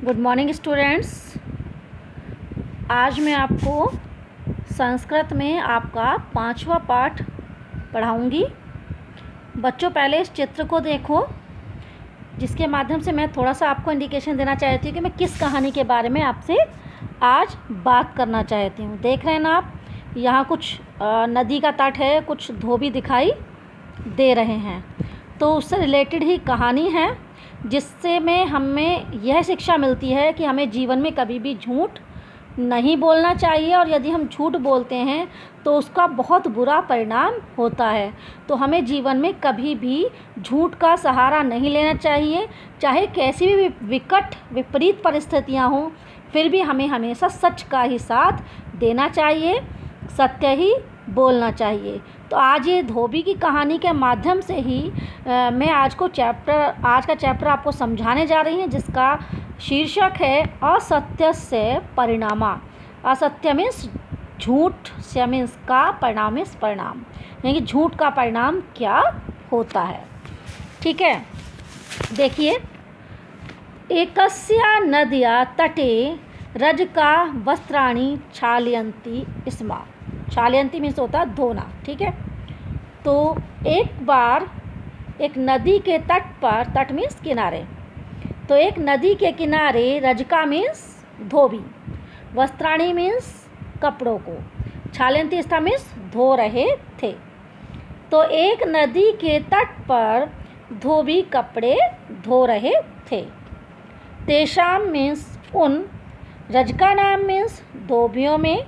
Good morning students. आज मैं आपको संस्कृत में आपका 5वां पाठ पढ़ाऊंगी। बच्चों, पहले इस चित्र को देखो, जिसके माध्यम से मैं थोड़ा सा आपको इंडिकेशन देना चाहती हूँ कि मैं किस कहानी के बारे में आपसे आज बात करना चाहती हूँ। देख रहे हैं ना आप, यहाँ कुछ नदी का तट है, कुछ धोबी दिखाई दे रहे हैं, तो उससे रिलेटेड ही कहानी है, जिससे में हमें यह शिक्षा मिलती है कि हमें जीवन में कभी भी झूठ नहीं बोलना चाहिए, और यदि हम झूठ बोलते हैं तो उसका बहुत बुरा परिणाम होता है। तो हमें जीवन में कभी भी झूठ का सहारा नहीं लेना चाहिए। चाहे कैसी भी विकट विपरीत परिस्थितियां हों, फिर भी हमें हमेशा सच का ही साथ देना चाहिए, सत्य ही बोलना चाहिए। तो आज ये धोबी की कहानी के माध्यम से ही मैं आज का चैप्टर आपको समझाने जा रही हूँ, जिसका शीर्षक है असत्य से परिणामा। असत्य मीन्स झूठ, से मीन्स का, परिणाम मीन्स परिणाम, यानी कि झूठ का परिणाम क्या होता है। ठीक है, देखिए, एकस्या नद्या तटे रजका वस्त्राणि क्षालयन्ति स्म। क्षालयन्ति मीन्स होता है धोना। ठीक है, तो एक बार एक नदी के तट पर, तट मीन्स किनारे, तो एक नदी के किनारे रजका मीन्स धोबी, वस्त्राणि मीन्स कपड़ों को, क्षालयन्ति स्म मीन्स धो रहे थे। तो एक नदी के तट पर धोबी कपड़े धो रहे थे। तेषाम मीन्स उन, रजका नाम मीन्स धोबियों में,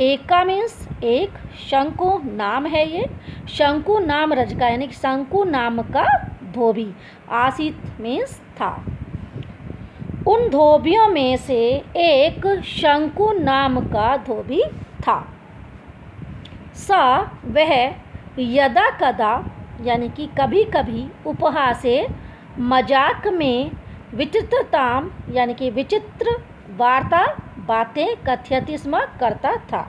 एका मीन्स एक, शंकु नाम है ये, शंकु नाम रजका, यानी कि शंकु नाम का धोबी, आसित मीन्स था। उन धोबियों में से एक शंकु नाम का धोबी था। सा वह यदा कदा, यानी कि कभी कभी, उपहासे मजाक में, विचित्रताम यानी कि विचित्र वार्ता बातें, कथयति स्म करता था,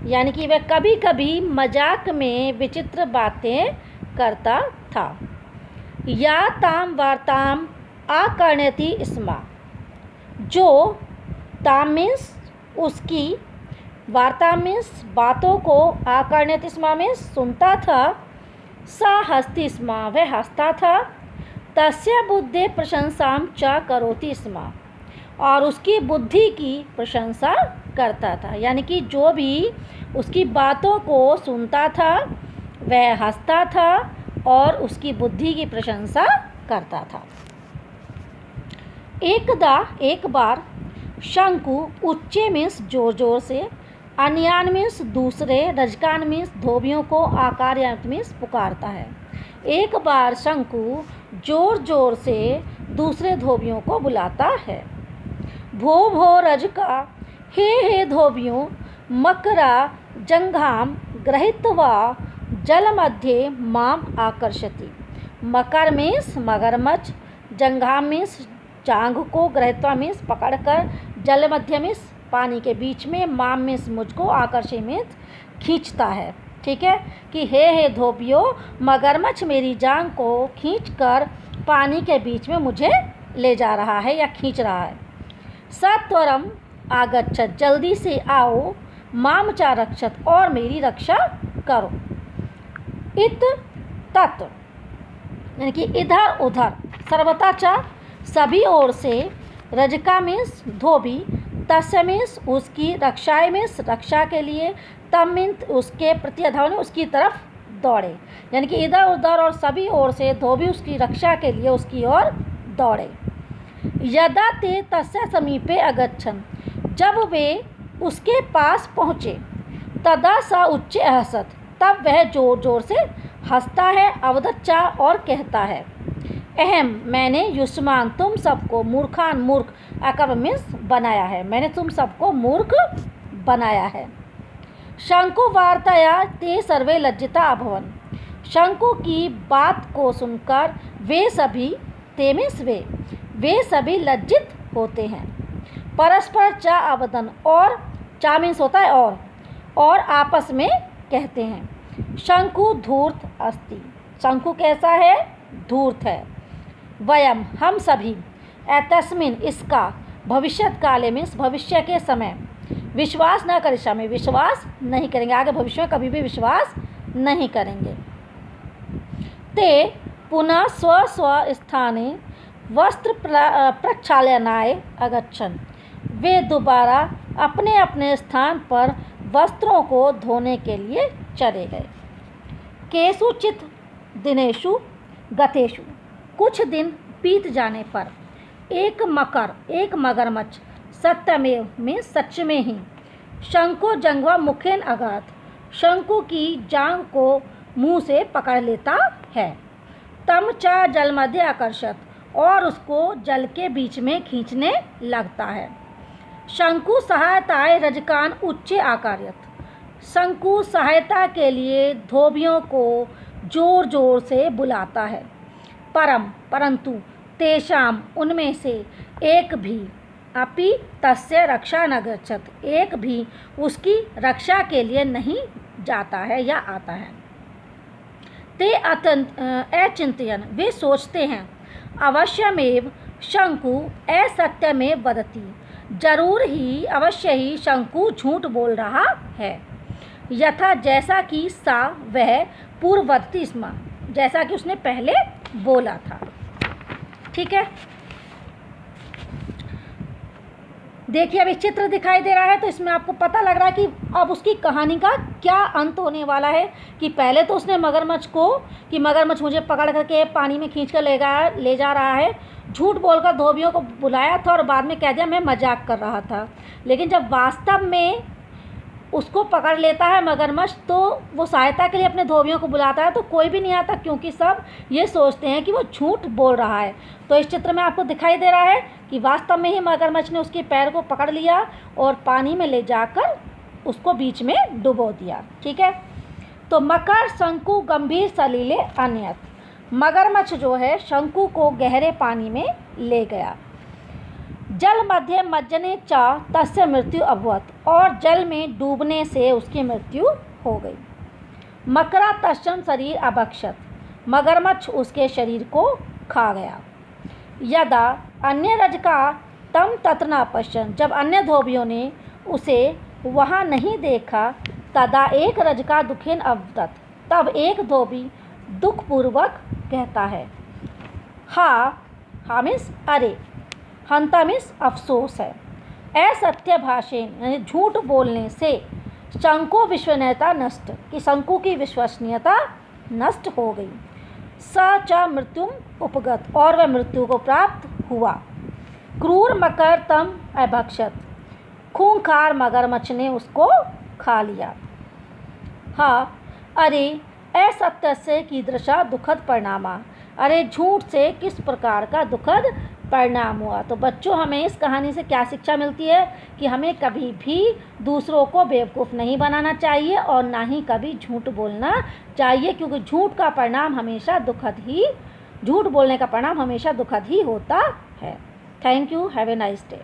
यानी कि वह कभी कभी मजाक में विचित्र बातें करता था। या ताम वार्ताम आकर्णयति स्म, जो ताम मीन्स उसकी, वार्ता मीन्स बातों को, आकर्णयति स्म मीन्स सुनता था, सा हस्ति स्म वह हंसता था, तस्य बुद्धे प्रशंसाम च करोति स्म और उसकी बुद्धि की प्रशंसा करता था, यानी कि जो भी उसकी बातों को सुनता था वह हंसता था और उसकी बुद्धि की प्रशंसा करता था। एक बार शंकु उच्चे मीन्स जोर जोर से, अन्यान मीन्स दूसरे, रजकान मीन्स धोबियों को, आकार्यंत मीन्स पुकारता है। एक बार शंकु जोर जोर से दूसरे धोबियों को बुलाता है। भो भो रजका, हे धोबियों, मकरा जंघाम गृहीत्वा जल मध्य माम आकर्षति। मकर मीन्स मगरमच्छ, जंघाम मीन्स जांघ को, गृहीत्वा मीन्स पकड़कर, जल मध्य मीन्स पानी के बीच में, माम मीन्स मुझको, आकर्षि मीन्स खींचता है। ठीक है, कि हे धोबियों, मगरमच्छ मेरी जांघ को खींचकर पानी के बीच में मुझे ले जा रहा है या खींच रहा है। सत्वरम आगच्छत, जल्दी से आओ, माम चा रक्षत और मेरी रक्षा करो। इत तत् यानी कि इधर उधर, सर्वथा चा सभी ओर से, रजका मीन्स धोबी, तस्य मीन्स उसकी, रक्षाएं मीन्स रक्षा के लिए, तम मीन्स उसके प्रति, अधावने उसकी तरफ दौड़े, यानी कि इधर उधर और सभी ओर से धोबी उसकी रक्षा के लिए उसकी ओर दौड़े। यदा ते तस्य समीपे अगच्छन्, जब वे उसके पास पहुँचे, तदा सा उच्चे हसत, तब वह जोर जोर से हंसता है, अवदच्चा और कहता है, अहम मैंने, युष्मान तुम सबको, मूर्खान मूर्ख, अकर्म मीन्स बनाया है, मैंने तुम सबको मूर्ख बनाया है। शंकु वार्ताया ते सर्वे लज्जिता अभवन, शंकु की बात को सुनकर वे सभी, ते मीन्स वे सभी लज्जित होते हैं। परस्पर चा अवदन, और चा मीन्स होता है और आपस में कहते हैं। शंकु धूर्त अस्ति, शंकु कैसा है, धूर्त है। वयम हम सभी, एतस्मिन इसका, भविष्यत काले मीन्स भविष्य के समय, विश्वास न करिष्या में विश्वास नहीं करेंगे, आगे भविष्य में कभी भी विश्वास नहीं करेंगे। ते पुनः स्व स्व स्थाने वस्त्र प्रक्षालनाय अगच्छन्, वे दोबारा अपने अपने स्थान पर वस्त्रों को धोने के लिए चले गए। केषुचित् दिनेषु गतेषु, कुछ दिन बीत जाने पर, एक मगरमच्छ सत्यमेव में सच में ही शंको जंघवा मुखेन अगात, शंकु की जांघ को मुंह से पकड़ लेता है। तम च जल मध्य आकर्षत, और उसको जल के बीच में खींचने लगता है। शंकु सहायताय रजकान उच्चे आकार्यत, शंकु सहायता के लिए धोबियों को जोर जोर से बुलाता है। परंतु तेषाम उनमें से एक भी अपि तस्य रक्षा न गच्छत, एक भी उसकी रक्षा के लिए नहीं जाता है या आता है। ते अचिंतयन, वे सोचते हैं, अवश्यमेव शंकु असत्यमेव वदति, जरूर ही अवश्य ही शंकु झूठ बोल रहा है। यथा जैसा कि सा वह पूर्ववती स्म, जैसा कि उसने पहले बोला था। ठीक है, देखिए अभी चित्र दिखाई दे रहा है तो इसमें आपको पता लग रहा है कि अब उसकी कहानी का क्या अंत होने वाला है। कि पहले तो उसने मगरमच्छ को कि मगरमच्छ मुझे पकड़ करके पानी में खींच कर ले जा रहा है, झूठ बोलकर धोबियों को बुलाया था और बाद में कह दिया मैं मजाक कर रहा था। लेकिन जब वास्तव में उसको पकड़ लेता है मगरमच्छ तो वो सहायता के लिए अपने धोबियों को बुलाता है तो कोई भी नहीं आता, क्योंकि सब ये सोचते हैं कि वो झूठ बोल रहा है। तो इस चित्र में आपको दिखाई दे रहा है कि वास्तव में ही मगरमच्छ ने उसके पैर को पकड़ लिया और पानी में ले जाकर उसको बीच में डुबो दिया। ठीक है, तो मकर शंकु गंभीर सलीले अन्यत, मगरमच्छ जो है शंकु को गहरे पानी में ले गया। जल मध्य मज्जने च तस्य मृत्यु अभवत, और जल में डूबने से उसकी मृत्यु हो गई। मकरा तस्म शरीर अभक्षत, मगरमच्छ उसके शरीर को खा गया। यदा अन्य रजका तम तत्र न पश्यन्, जब अन्य धोबियों ने उसे वहाँ नहीं देखा। तदा एक रजका दुखेन अवदत, तब एक धोबी दुखपूर्वक कहता है, हा मीन्स अरे, हंता मीन्स अफसोस है। असत्य भाषेन, यानी झूठ बोलने से शंको विश्वसनीयता नष्ट, कि शंकु की विश्वसनीयता नष्ट हो गई। स च मृत्युम उपगत, और वह मृत्यु को प्राप्त हुआ। क्रूर मकर तम अभक्षत, खूंखार मगरमच्छ ने उसको खा लिया। हाँ अरे असत्य से कीदृशा दुखद परिणामा, अरे झूठ से किस प्रकार का दुखद परिणाम हुआ। तो बच्चों हमें इस कहानी से क्या शिक्षा मिलती है कि हमें कभी भी दूसरों को बेवकूफ़ नहीं बनाना चाहिए और ना ही कभी झूठ बोलना चाहिए, क्योंकि झूठ का परिणाम हमेशा दुखद ही, झूठ बोलने का परिणाम हमेशा दुखद ही होता है। Thank you, have a nice day.